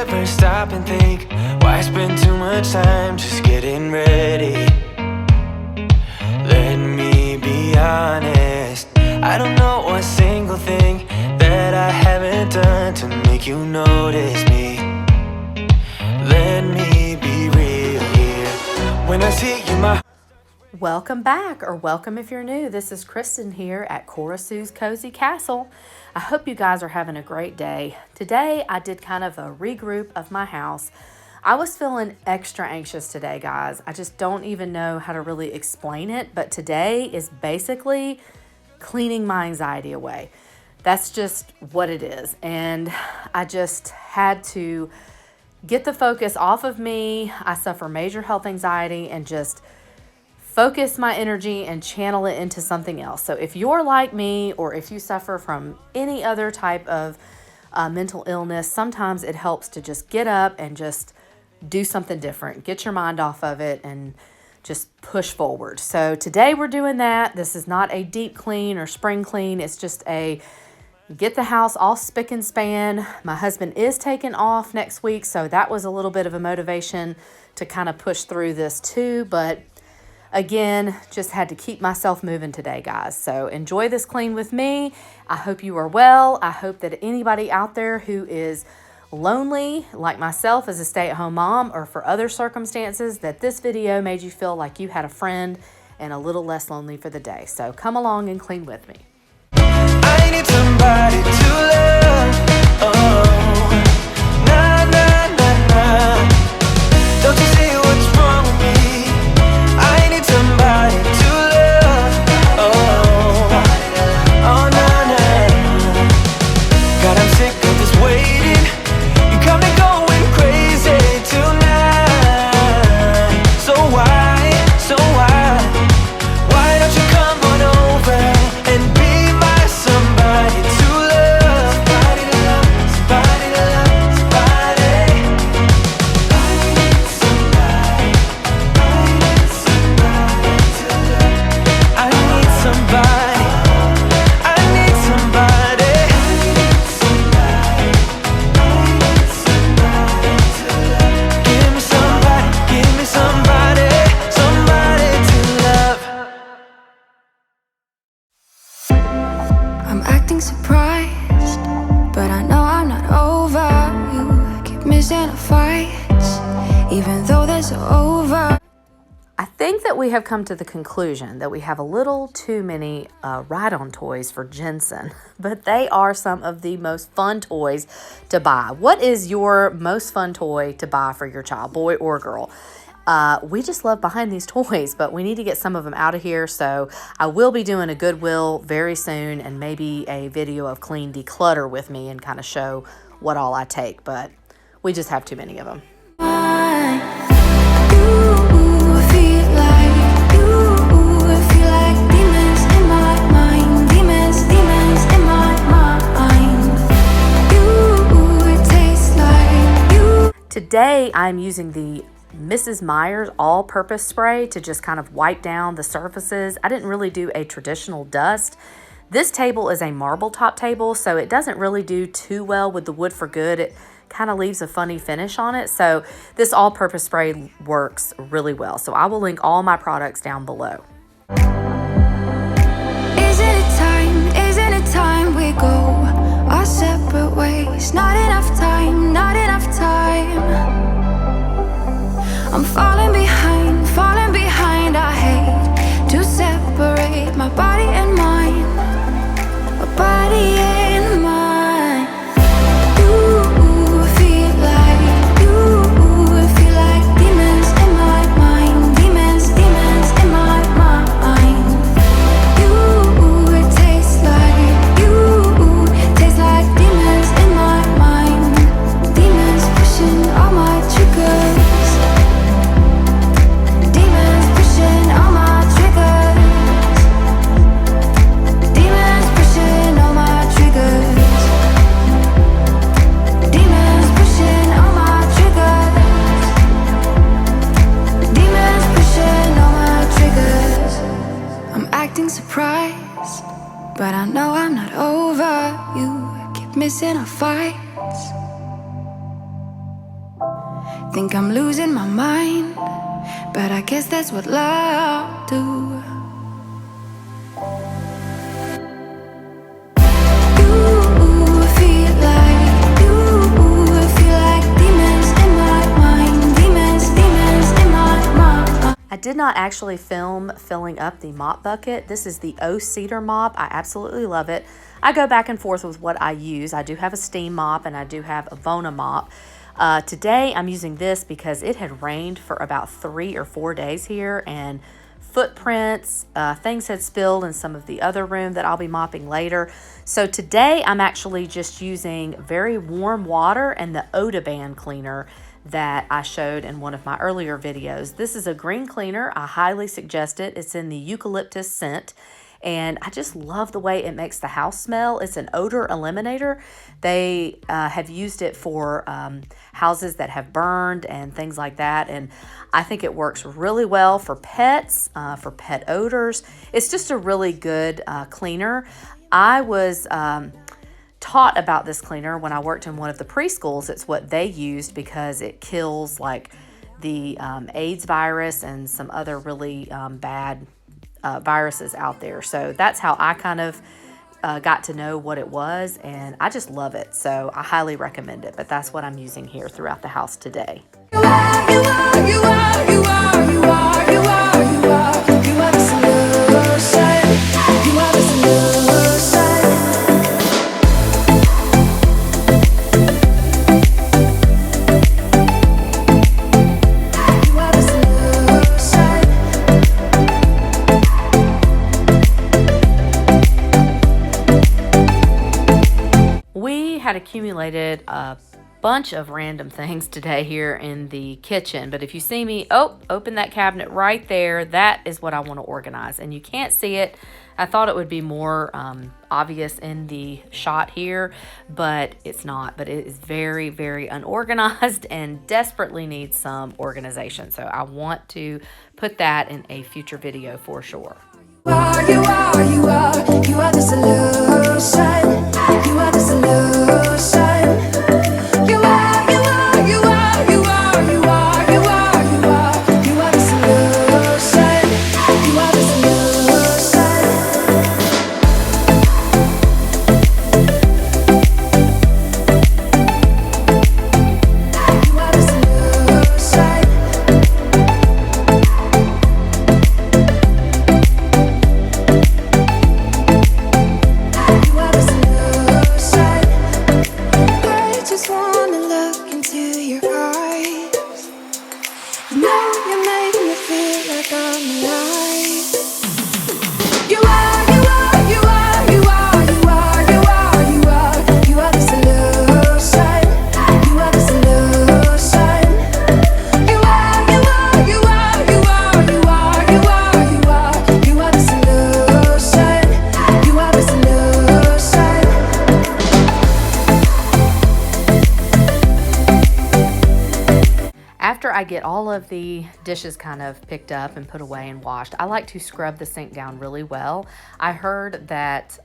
ever stop and think, why spend too much time just getting ready? Let me be honest, I don't know a single thing that I haven't done to make you notice me. Let me be real here. When I see you, my Welcome back, or welcome if you're new. This is Kristen here at Cora Sue's Cozy Castle. I hope you guys are having a great day. Today I did kind of a regroup of my house. I was feeling extra anxious today, guys. I just don't even know how to really explain it, but today is basically cleaning my anxiety away. That's just what it is. And I just had to get the focus off of me. I suffer major health anxiety, and just focus my energy and channel it into something else. So if you're like me, or if you suffer from any other type of mental illness, sometimes it helps to just get up and just do something different. Get your mind off of it and just push forward. So today we're doing that. This is not a deep clean or spring clean. It's just a get the house all spick and span. My husband is taking off next week, so that was a little bit of a motivation to kind of push through this too. But again, just had to keep myself moving today, guys. So enjoy this clean with me. I hope you are well. I hope that anybody out there who is lonely, like myself as a stay-at-home mom, or for other circumstances, that this video made you feel like you had a friend and a little less lonely for the day. So come along and clean with me. I need somebody to love. Oh, nah, nah, nah, nah. Don't you see what's wrong with me? I need somebody to love. Oh, oh, nah, nah. God, I'm sick of this waiting. You got me going crazy tonight. So why don't you come on over and be my somebody to love? Somebody to love, somebody to love, somebody. I need somebody, I need somebody to love. I need somebody, I need somebody. Give me somebody, somebody to love. I'm acting surprised, but I know I'm not over you. Keep missing our fights, even though they're so over. I think that we have come to the conclusion that we have a little too many ride-on toys for Jensen, but they are some of the most fun toys to buy. What is your most fun toy to buy for your child, boy or girl? We just love buying these toys, but we need to get some of them out of here. So I will be doing a Goodwill very soon, and maybe a video of clean declutter with me and kind of show what all I take, but we just have too many of them. Today I'm using the Mrs. Meyer's all-purpose spray to just kind of wipe down the surfaces. I didn't really do a traditional dust. This table is a marble top table, so it doesn't really do too well with the wood for good. It kind of leaves a funny finish on it. So this all-purpose spray works really well. So I will link all my products down below. Isn't it time we go our separate ways? Not enough time, not enough time. I'm falling behind, I hate to separate my body and mind, my body and mind. You feel like demons in my mind, demons in my mind. You taste like demons in my mind, demons pushing all my triggers. Surprised, but I know I'm not over you. Keep missing our fights. Think I'm losing my mind, but I guess that's what love do. You feel like demons in my mind, demons in my mind. I did not actually film filling up the mop bucket. This is the O-CEDAR mop. I absolutely love it. I go back and forth with what I use. I do have a steam mop and I do have a Bona mop. Today I'm using this because it had rained for about 3 or 4 days here, and footprints, things had spilled in some of the other room that I'll be mopping later. So today I'm actually just using very warm water and the ODOBAN cleaner that I showed in one of my earlier videos. This is a green cleaner. I highly suggest it. It's in the eucalyptus scent, and I just love the way it makes the house smell. It's an odor eliminator. They have used it for houses that have burned and things like that, and I think it works really well for pets, for pet odors. It's just a really good cleaner. I was taught about this cleaner when I worked in one of the preschools. It's what they used because it kills like the AIDS virus and some other really bad viruses out there. So that's how I kind of got to know what it was, and I just love it. So I highly recommend it, but that's what I'm using here throughout the house today. You are the solution. You are the solution. You are the solution. We had accumulated a bunch of random things today here in the kitchen, but if you see me open that cabinet right there, that is what I want to organize, and you can't see it. I thought it would be more obvious in the shot here, but it's not. But it is very, very unorganized and desperately needs some organization, so I want to put that in a future video for sure. You are the solution. You are the solution. You are the solution. You are the solution. You are the solution. You are the solution. I just wanna look into your eyes. You know you make me feel like I'm alive. You are the solution. You are the solution. You are the solution. You are the solution. After I get all of the dishes kind of picked up and put away and washed, I like to scrub the sink down really well. I heard that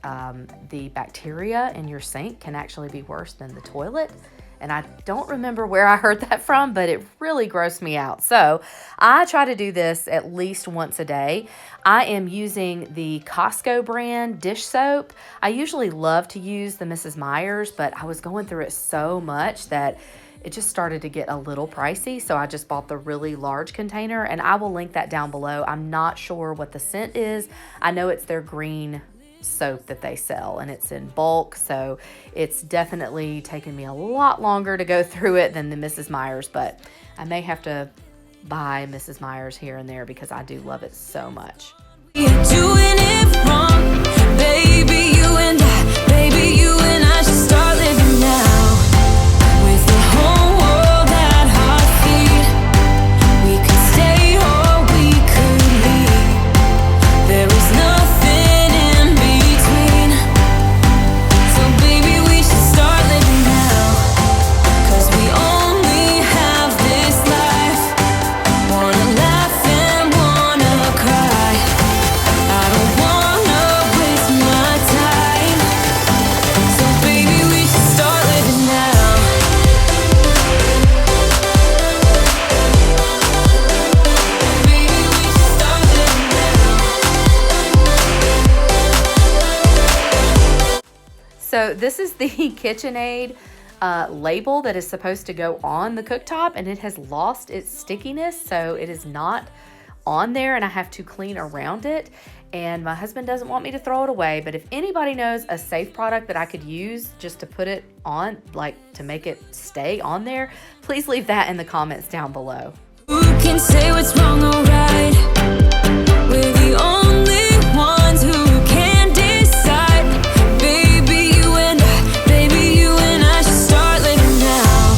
the bacteria in your sink can actually be worse than the toilet. And I don't remember where I heard that from, but it really grossed me out. So I try to do this at least once a day. I am using the Costco brand dish soap. I usually love to use the Mrs. Meyers, but I was going through it so much that it just started to get a little pricey. So I just bought the really large container, and I will link that down below. I'm not sure what the scent is. I know it's their green soap that they sell, and it's in bulk, so it's definitely taken me a lot longer to go through it than the Mrs. Meyers, but I may have to buy Mrs. Meyers here and there because I do love it so much. You're doing it wrong, baby. You and I should start living now. With the whole world at our feet, we could stay or we could leave. There is nothing in between. So baby, we should start living now. 'Cause we only have this life. Wanna laugh and wanna cry. I So this is the KitchenAid label that is supposed to go on the cooktop, and it has lost its stickiness, so it is not on there, and I have to clean around it. And my husband doesn't want me to throw it away, but if anybody knows a safe product that I could use just to put it on, like to make it stay on there, please leave that in the comments down below. Who can say what's wrong or right? We're the only ones who can decide. Baby, you and I should start living now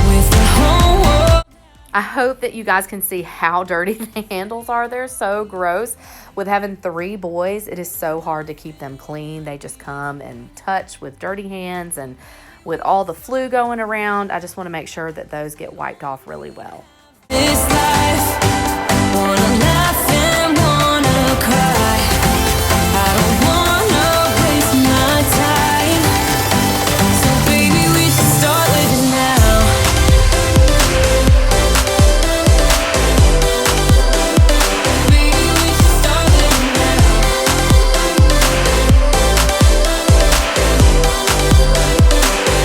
with the whole world. I hope that you guys can see how dirty the handles are. They're so gross. With having 3 boys, it is so hard to keep them clean. They just come and touch with dirty hands, and with all the flu going around, I just want to make sure that those get wiped off really well. This life, wanna laugh and wanna cry. I don't wanna waste my time. So baby, we should start living now. Baby, we should start living now.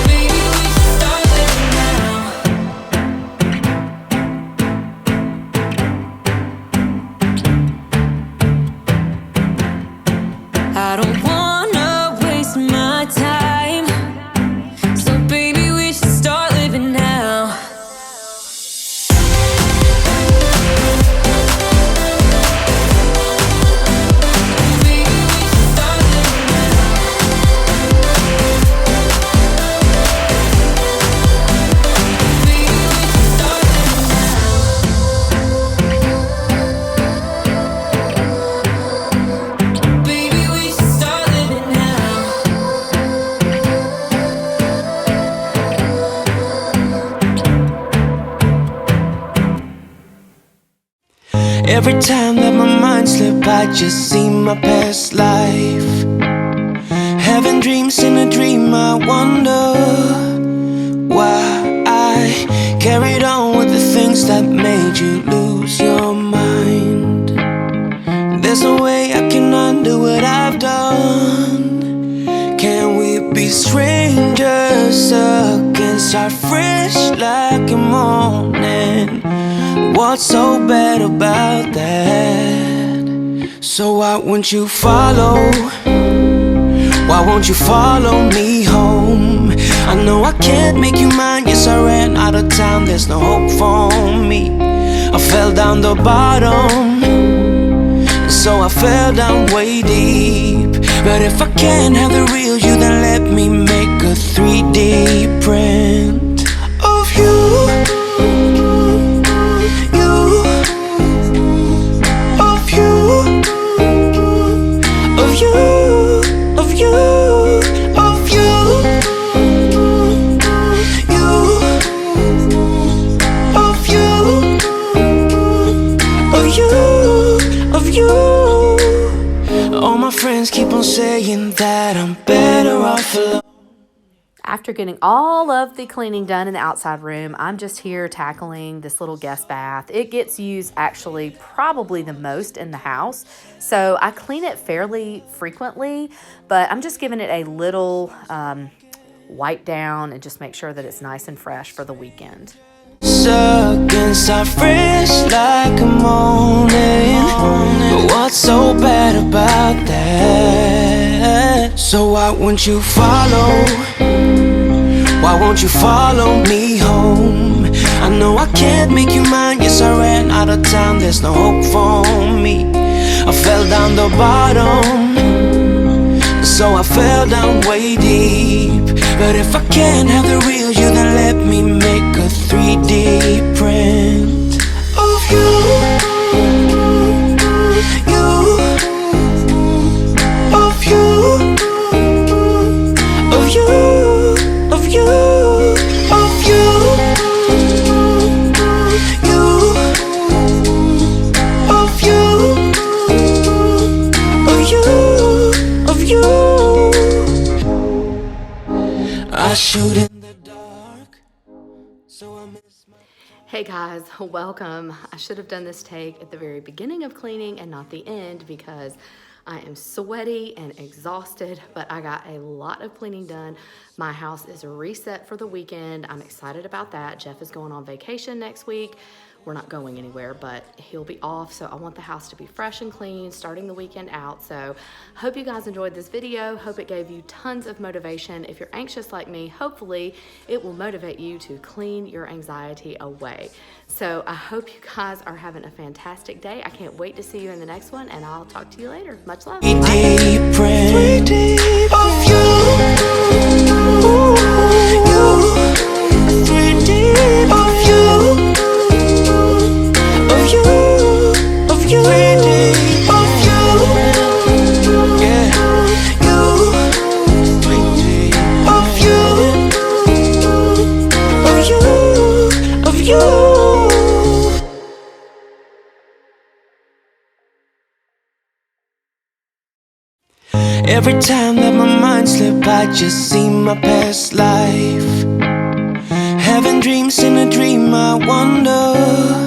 Baby, we should start living now. I don't wanna waste my time. So baby, we should start living now. Baby, we should start living now. Baby, we should start living now. Baby, we should start living now. Every time that my mind slip, I just see my past life. Having dreams in a dream, I wonder why I carried on with the things that made you lose your mind. There's no way I can undo what I've done. Can we be strangers again? Start fresh like a morning. What's so bad about that? So why won't you follow? Why won't you follow me home? I know I can't make you mine. Yes, I ran out of town. There's no hope for me. I fell down the bottom, so I fell down way deep. But if I can't have the real you, then let me make a 3D print of you. All my friends keep on saying that I'm better off alone. After getting all of the cleaning done in the outside room, I'm just here tackling this little guest bath. It gets used actually probably the most in the house, so I clean it fairly frequently, but I'm just giving it a little wipe down and just make sure that it's nice and fresh for the weekend. Against our fresh like a morning. But what's so bad about that? So why won't you follow? Why won't you follow me home? I know I can't make you mine. Yes, I ran out of town. There's no hope for me. I fell down the bottom, so I fell down way deep. But if I can't have the real you, then let me make a 3D print of you. Of you. Of you. Of you. Of you. Of you. Of you. Of you. I shoot in the dark, so I miss my... Hey guys, welcome. I should have done this take at the very beginning of cleaning and not the end, because I am sweaty and exhausted, but I got a lot of cleaning done. My house is reset for the weekend. I'm excited about that. Jeff is going on vacation next week. We're not going anywhere, but he'll be off, so I want the house to be fresh and clean, starting the weekend out. So hope you guys enjoyed this video. Hope it gave you tons of motivation. If you're anxious like me, hopefully it will motivate you to clean your anxiety away. So I hope you guys are having a fantastic day. I can't wait to see you in the next one, and I'll talk to you later. Much love. Deep of you, every time that my mind slip, I just see my past life. Having dreams in a dream, I wonder